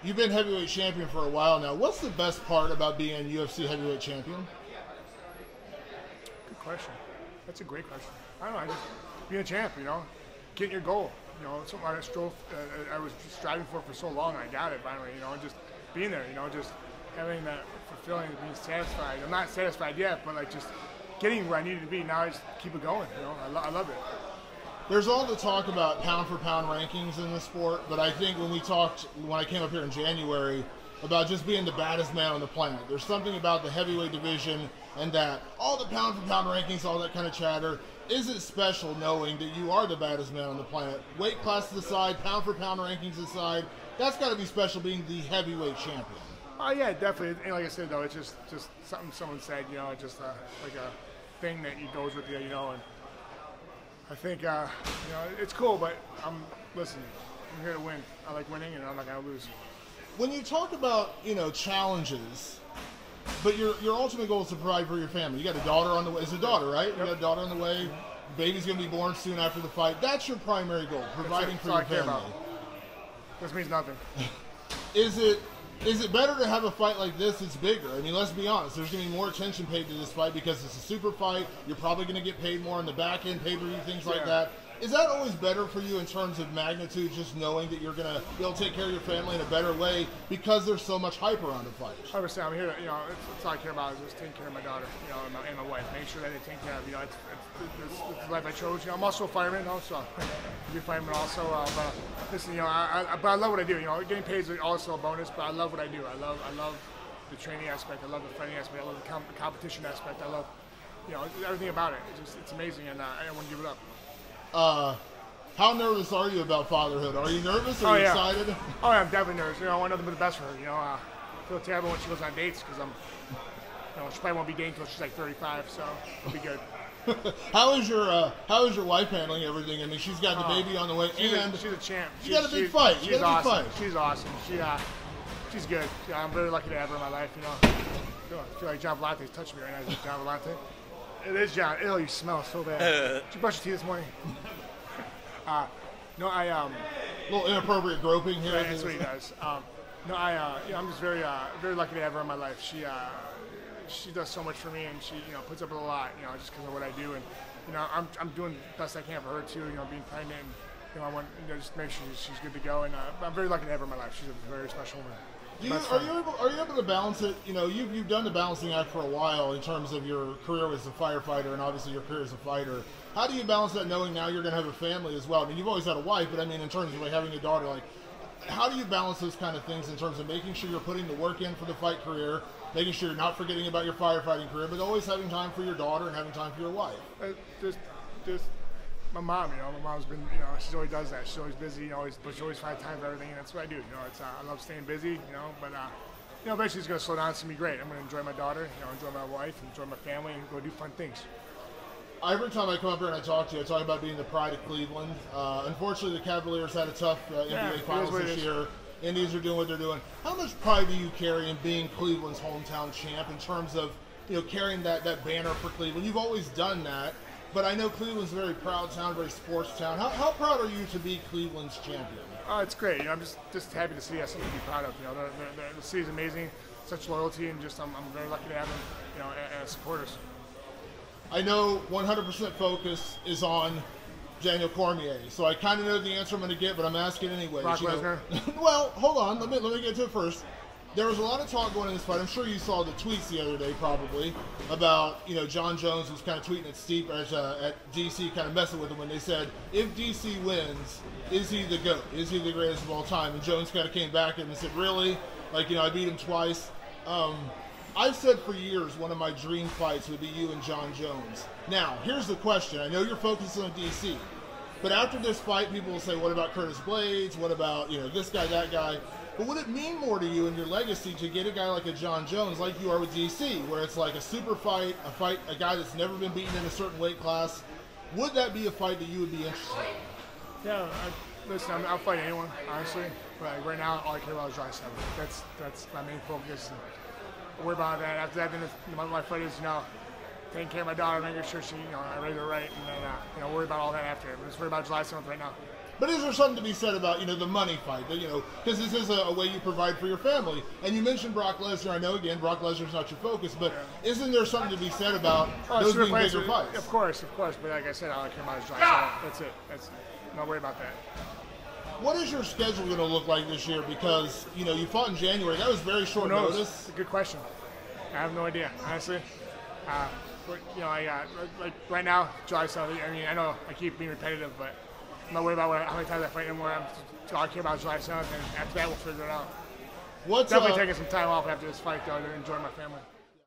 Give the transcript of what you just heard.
You've been heavyweight champion for a while now. What's the best part about being UFC heavyweight champion? Good question. That's a great question. I don't know. I just being a champ, getting your goal. Something I was striving for so long. I got it finally. And just being there. Just having that fulfilling, being satisfied. I'm not satisfied yet, but like just getting where I needed to be. Now I just keep it going. I love it. There's all the talk about pound-for-pound rankings in the sport, but I think when I came up here in January, about just being the baddest man on the planet, there's something about the heavyweight division and that all the pound-for-pound rankings, all that kind of chatter. Is it special knowing that you are the baddest man on the planet? Weight classes aside, pound-for-pound rankings aside, that's got to be special being the heavyweight champion. Oh, yeah, definitely. And like I said, though, it's just something someone said, just like a thing that goes with you, and I think, it's cool, but listen, I'm here to win. I like winning, and I'm not going to lose. When you talk about, challenges, but your ultimate goal is to provide for your family. You got a daughter on the way. It's a daughter, right? Yep. You got a daughter on the way. Baby's going to be born soon after the fight. That's your primary goal, providing for your family. This means nothing. Is it better to have a fight like this? It's bigger. I mean, let's be honest. There's going to be more attention paid to this fight because it's a super fight. You're probably going to get paid more on the back end, pay-per-view, things like that. Is that always better for you in terms of magnitude, just knowing that you're going to be able to take care of your family in a better way because there's so much hype around the fight? 100%. I'm here to, it's all I care about is just taking care of my daughter, and my wife. Make sure that they take care of, it's the life I chose. I'm also a fireman, so I'll be a fireman also. But listen, but I love what I do. Getting paid is also a bonus, but I love what I do. I love the training aspect. I love the fighting aspect. I love the competition aspect. I love, everything about it. It's amazing, and I don't want to give it up. How nervous are you about fatherhood? Are you nervous? Are you excited? Oh, yeah, I'm definitely nervous. I want nothing but the best for her. I feel terrible when she goes on dates because she probably won't be dating until she's like 35, so it'll be good. How is your wife handling everything? I mean, she's got the baby on the way, she's a champ. She got a big fight. She's awesome. She's awesome. She's good. I'm very lucky to have her in my life. I feel like John Volante's touching me right now. Is it John Volante? It is John. Ew, you smell so bad. Did you brush your teeth this morning? No, a little inappropriate groping here. Right, that's what he does. I'm just very lucky to have her in my life. She does so much for me, and she puts up with a lot. Just because of what I do, and I'm doing the best I can for her too. Being pregnant, and I want just make sure she's good to go. And I'm very lucky to have her in my life. She's a very special woman. Are you able to balance it? You've done the balancing act for a while in terms of your career as a firefighter and obviously your career as a fighter. How do you balance that knowing now you're going to have a family as well? I mean, you've always had a wife, but I mean, in terms of like having a daughter, like, how do you balance those kind of things in terms of making sure you're putting the work in for the fight career, making sure you're not forgetting about your firefighting career, but always having time for your daughter and having time for your wife? Just my mom, my mom's been, she always does that. She's always busy, but she always finds time for everything, and that's what I do. I love staying busy, but eventually it's going to slow down. It's going to be great. I'm going to enjoy my daughter, enjoy my wife, enjoy my family, and go do fun things. Every time I come up here and I talk to you, I talk about being the pride of Cleveland. Unfortunately, the Cavaliers had a tough NBA Finals this year. Indians are doing what they're doing. How much pride do you carry in being Cleveland's hometown champ in terms of carrying that banner for Cleveland? You've always done that. But I know Cleveland's a very proud town, very sports town. How proud are you to be Cleveland's champion? It's great. I'm just happy to see us something to be proud of. The city's amazing, such loyalty, and I'm very lucky to have them, as supporters. I know 100% focus is on Daniel Cormier, so I kind of know the answer I'm going to get, but I'm asking anyway. Brock Lesnar. Well, hold on. Let me get to it first. There was a lot of talk going in this fight. I'm sure you saw the tweets the other day, probably, about Jon Jones was kind of tweeting at Stipe at DC, kind of messing with him when they said, if DC wins, is he the GOAT? Is he the greatest of all time? And Jones kind of came back at him and said, really? Like, I beat him twice. I've said for years one of my dream fights would be you and Jon Jones. Now, here's the question. I know you're focusing on DC, but after this fight, people will say, what about Curtis Blades? What about this guy, that guy? But would it mean more to you and your legacy to get a guy like a Jon Jones, like you are with DC, where it's like a super fight, a guy that's never been beaten in a certain weight class? Would that be a fight that you would be interested in? Yeah, listen, I'll fight anyone, honestly. But right now, all I care about is July 7th. That's my main focus. I'll worry about that. After that, then my fight is, taking care of my daughter, making sure she, I raise her right, and then, worry about all that after. But just worry about July 7th right now. But is there something to be said about, the money fight? Because this is a way you provide for your family. And you mentioned Brock Lesnar. I know, again, Brock Lesnar's not your focus, but isn't there something to be said about those being bigger fights? Of course. But like I said, all I care about is drive. So that's it. Not worry about that. What is your schedule going to look like this year? Because, you fought in January. That was very short notice. It's a good question. I have no idea, honestly. Like right now, July 7th. I mean, I know I keep being repetitive, but I'm not worried about how many times I fight anymore. All I care about is July 7th, and after that, we'll figure it out. Definitely taking some time off after this fight, though, to enjoy my family.